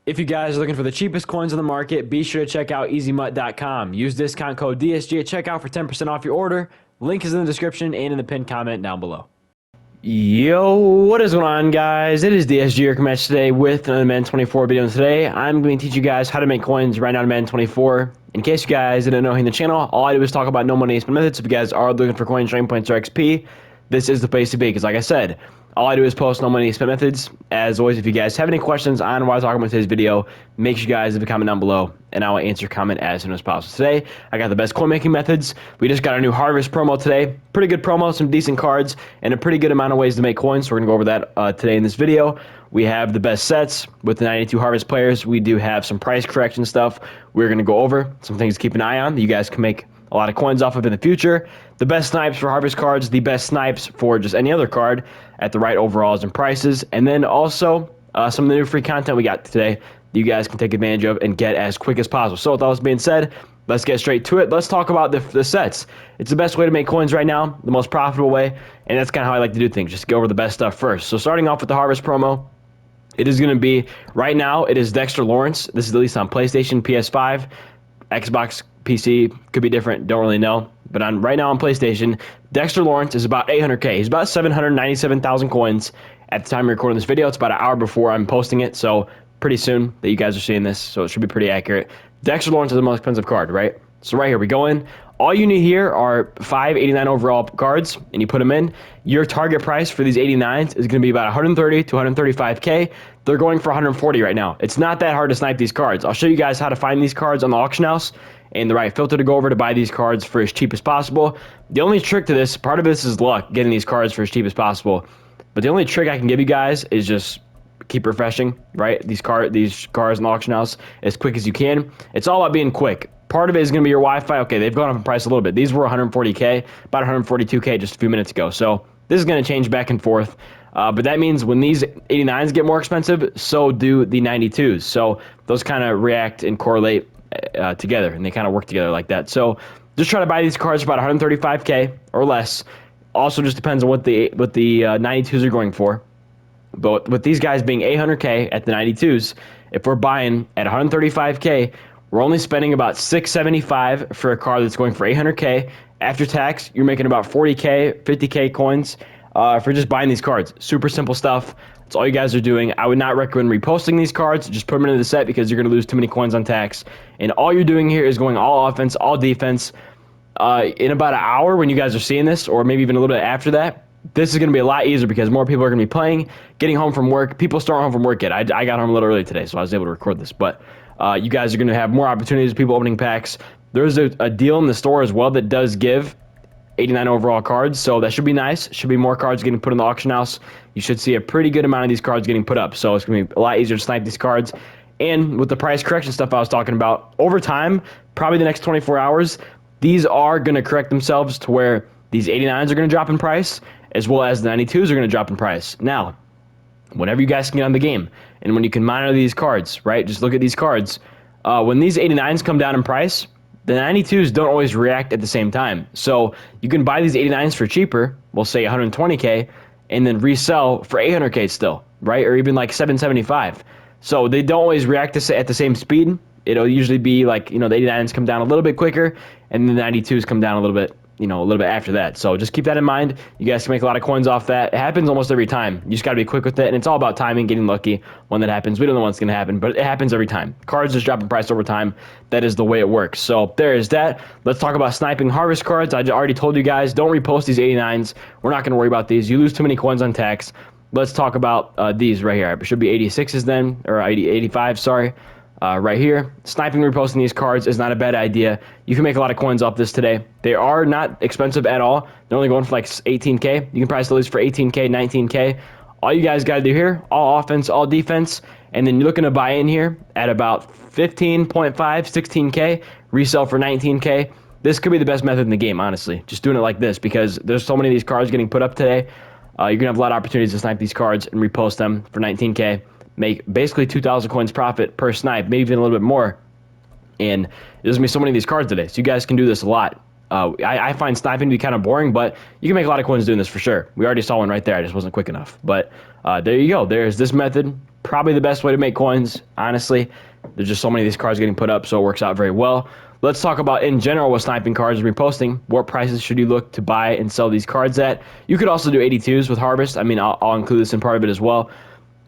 If you guys are looking for the cheapest coins on the market, be sure to check out easymutt.com. Use discount code DSG at checkout for 10% off your order. Link is in the description and in the pinned comment down below. Yo, what is going on, guys? It is DSG here coming today with another Madden 24 video. Today, I'm going to teach you guys how to make coins right now in Madden 24. In case you guys didn't know here in the channel, all I do is talk about no money spend methods. If you guys are looking for coins, training points, or XP, this is the place to be. Because like I said, all I do is post no money spend methods. As always, if you guys have any questions on what I'm talking about in today's video, make sure you guys leave a comment down below, and I will answer your comment as soon as possible. Today, I got the best coin making methods. We just got our new Harvest promo today. Pretty good promo, some decent cards, and a pretty good amount of ways to make coins. So we're gonna go over that today in this video. We have the best sets with the 92 Harvest players. We do have some price correction stuff we're gonna go over, some things to keep an eye on that you guys can make a lot of coins off of in the future. The best snipes for Harvest cards, the best snipes for just any other card at the right overalls and prices, and then also some of the new free content we got today that you guys can take advantage of and get as quick as possible. So with all this being said, let's get straight to it. Let's talk about the sets. It's the best way to make coins right now, the most profitable way, and that's kind of how I like to do things, just go over the best stuff first. So starting off with the Harvest promo, it is going to be, right now, it is Dexter Lawrence. This is at least on PlayStation, PS5, Xbox, PC, could be different, don't really know. But right now on PlayStation, Dexter Lawrence is about 800K. He's about 797,000 coins at the time of recording this video. It's about an hour before I'm posting it, so pretty soon that you guys are seeing this, so it should be pretty accurate. Dexter Lawrence is the most expensive card, right? So right here, we go in. All you need here are 589 overall cards, and you put them in. Your target price for these 89s is going to be about 130 to 135K. They're going for 140 right now. It's not that hard to snipe these cards. I'll show you guys how to find these cards on the auction house and the right filter to go over to buy these cards for as cheap as possible. The only trick to this, part of this is luck, getting these cards for as cheap as possible. But the only trick I can give you guys is just keep refreshing, right? These cars in the auction house as quick as you can. It's all about being quick. Part of it is going to be your Wi-Fi. Okay, they've gone up in price a little bit. These were 140K, about 142K just a few minutes ago. So this is going to change back and forth. But that means when these 89s get more expensive, so do the 92s. So those kind of react and correlate together, and they kind of work together like that. So just try to buy these cards for about 135K or less. Also just depends on what the 92s are going for. But with these guys being 800K at the 92s, if we're buying at 135K, we're only spending about $675 for a card that's going for 800K. After tax, you're making about 40K, 50K coins for just buying these cards. Super simple stuff. That's all you guys are doing. I would not recommend reposting these cards. Just put them into the set because you're going to lose too many coins on tax. And all you're doing here is going all offense, all defense. In about an hour when you guys are seeing this, or maybe even a little bit after that, this is going to be a lot easier because more people are going to be playing, getting home from work. People still aren't home from work yet. I got home a little early today, so I was able to record this. But you guys are going to have more opportunities, people opening packs. There's a deal in the store as well that does give 89 overall cards, so that should be nice. Should be more cards getting put in the auction house. You should see a pretty good amount of these cards getting put up, so it's going to be a lot easier to snipe these cards. And with the price correction stuff I was talking about, over time, probably the next 24 hours, these are going to correct themselves to where these 89s are going to drop in price, as well as the 92s are going to drop in price. Now, whenever you guys can get on the game, and when you can monitor these cards, right, just look at these cards. When these 89s come down in price, the 92s don't always react at the same time. So you can buy these 89s for cheaper, we'll say 120K, and then resell for 800K still, right? Or even like 775. So they don't always react at the same speed. It'll usually be like, the 89s come down a little bit quicker, and the 92s come down a little bit after that. So just keep that in mind. You guys can make a lot of coins off that. It happens almost every time. You just got to be quick with it, and it's all about timing, getting lucky when that happens. We don't know when it's going to happen, but it happens every time. Cards just drop in price over time. That is the way it works. So there is that. Let's talk about sniping Harvest cards. I already told you guys, don't repost these 89s. We're not going to worry about these. You lose too many coins on tax. Let's talk about these right here. It should be 86s then, or 85, sorry. Right here, sniping reposting these cards is not a bad idea. You can make a lot of coins off this today. They are not expensive at all. They're only going for like 18K. You can probably sell these for 18K, 19K. All you guys got to do here, all offense, all defense, and then you're looking to buy in here at about 15.5, 16K, resell for 19K. This could be the best method in the game, honestly. Just doing it like this because there's so many of these cards getting put up today. You're going to have a lot of opportunities to snipe these cards and repost them for 19K. Make basically 2,000 coins profit per snipe, maybe even a little bit more. And there's going to be so many of these cards today, so you guys can do this a lot. I find sniping to be kind of boring, but you can make a lot of coins doing this for sure. We already saw one right there. I just wasn't quick enough. But there you go. There's this method. Probably the best way to make coins, honestly. There's just so many of these cards getting put up, so it works out very well. Let's talk about, in general, with sniping cards and reposting. What prices should you look to buy and sell these cards at? You could also do 82s with Harvest. I mean, I'll include this in part of it as well.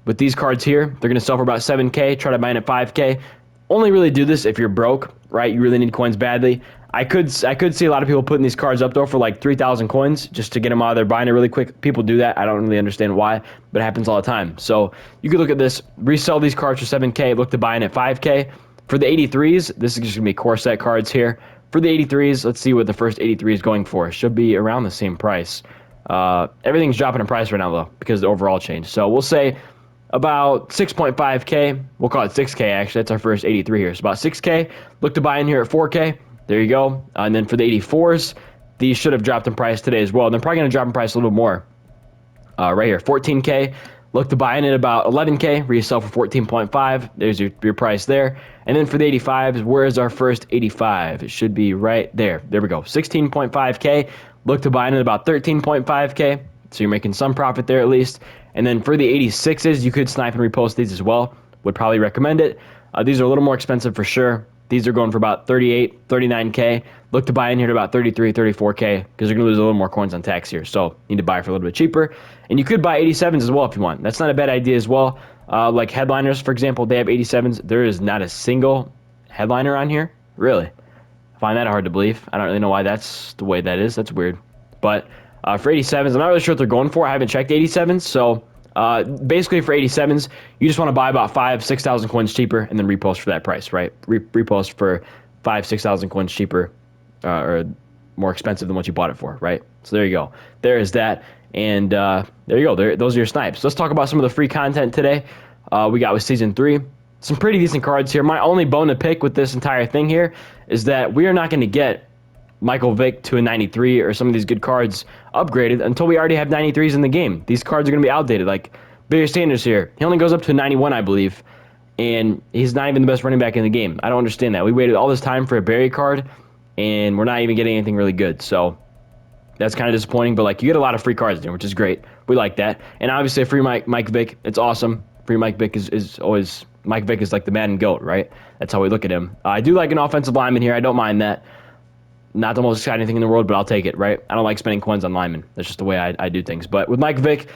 With these cards here, they're going to sell for about 7K. Try to buy in at 5K. Only really do this if you're broke, right? You really need coins badly. I could see a lot of people putting these cards up though for like 3,000 coins just to get them out of their binder really quick. People do that. I don't really understand why, but it happens all the time. So you could look at this, resell these cards for 7K, look to buy in at 5K. For the 83s, this is just gonna be core set cards here. For the 83s, let's see what the first 83 is going for. It should be around the same price. Everything's dropping in price right now though because the overall change. So we'll say about 6.5K. We'll call it 6K actually. That's our first 83 here. So about 6K. Look to buy in here at 4K. There you go. And then for the 84s, these should have dropped in price today as well. They're probably going to drop in price a little more. Right here, 14K. Look to buy in at about 11K. Resell for 14.5. There's your price there. And then for the 85s, where's our first 85? It should be right there. There we go. 16.5K. Look to buy in at about 13.5K. So you're making some profit there at least. And then for the 86s, you could snipe and repost these as well. Would probably recommend it. These are a little more expensive for sure. These are going for about 38, 39K. Look to buy in here to about 33, 34K because you're going to lose a little more coins on tax here. So you need to buy for a little bit cheaper. And you could buy 87s as well if you want. That's not a bad idea as well. Like headliners, for example, they have 87s. There is not a single headliner on here. Really? I find that hard to believe. I don't really know why that's the way that is. That's weird. But for 87s, I'm not really sure what they're going for. I haven't checked 87s. So basically for 87s, you just want to buy about 5,000, 6,000 coins cheaper and then repost for that price, right? Repost for 5,000, 6,000 coins cheaper or more expensive than what you bought it for, right? So there you go. There is that. And there you go. Those are your snipes. Let's talk about some of the free content today we got with Season 3. Some pretty decent cards here. My only bone to pick with this entire thing here is that we are not going to get Michael Vick to a 93 or some of these good cards upgraded until we already have 93s in the game. These cards are going to be outdated. Like Barry Sanders here, he only goes up to a 91, I believe, and he's not even the best running back in the game. I don't understand that. We waited all this time for a Barry card, and we're not even getting anything really good. So that's kind of disappointing, but like you get a lot of free cards there, which is great. We like that. And obviously a free Mike Vick, it's awesome. Free Mike Vick is always, Mike Vick is like the Madden GOAT, right? That's how we look at him. I do like an offensive lineman here. I don't mind that. Not the most exciting thing in the world, but I'll take it, right? I don't like spending coins on linemen. That's just the way I do things. But with Mike Vick,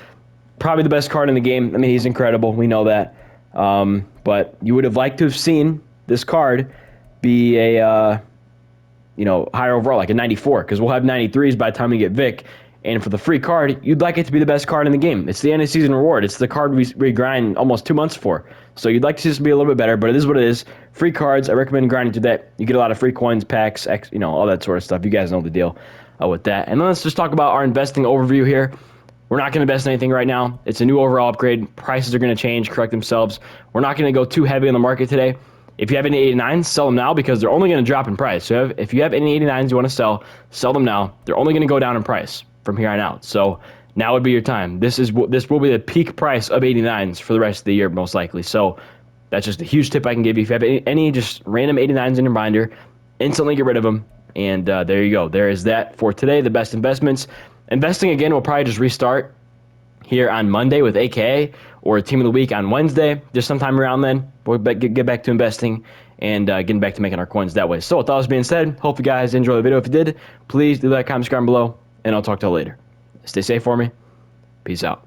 probably the best card in the game. I mean, he's incredible. We know that. But you would have liked to have seen this card be a, higher overall, like a 94, because we'll have 93s by the time we get Vick. And for the free card, you'd like it to be the best card in the game. It's the end of season reward. It's the card we grind almost 2 months for. So you'd like to see this be a little bit better, but it is what it is. Free cards, I recommend grinding to that. You get a lot of free coins, packs, all that sort of stuff. You guys know the deal with that. And then let's just talk about our investing overview here. We're not going to invest in anything right now. It's a new overall upgrade. Prices are going to change, correct themselves. We're not going to go too heavy on the market today. If you have any 89s, sell them now because they're only going to drop in price. So if you have any 89s you want to sell them now. They're only going to go down in price from here on out. So now would be your time. This will be the peak price of 89s for the rest of the year, most likely. So that's just a huge tip I can give you. If you have any just random 89s in your binder, instantly get rid of them. And there you go. There is that for today, the best investments. Investing, again, will probably just restart here on Monday with AKA or Team of the Week on Wednesday. Just sometime around then, we'll get back to investing and getting back to making our coins that way. So with all this being said, hope you guys enjoy the video. If you did, please do like, comment, subscribe below, and I'll talk to you later. Stay safe for me. Peace out.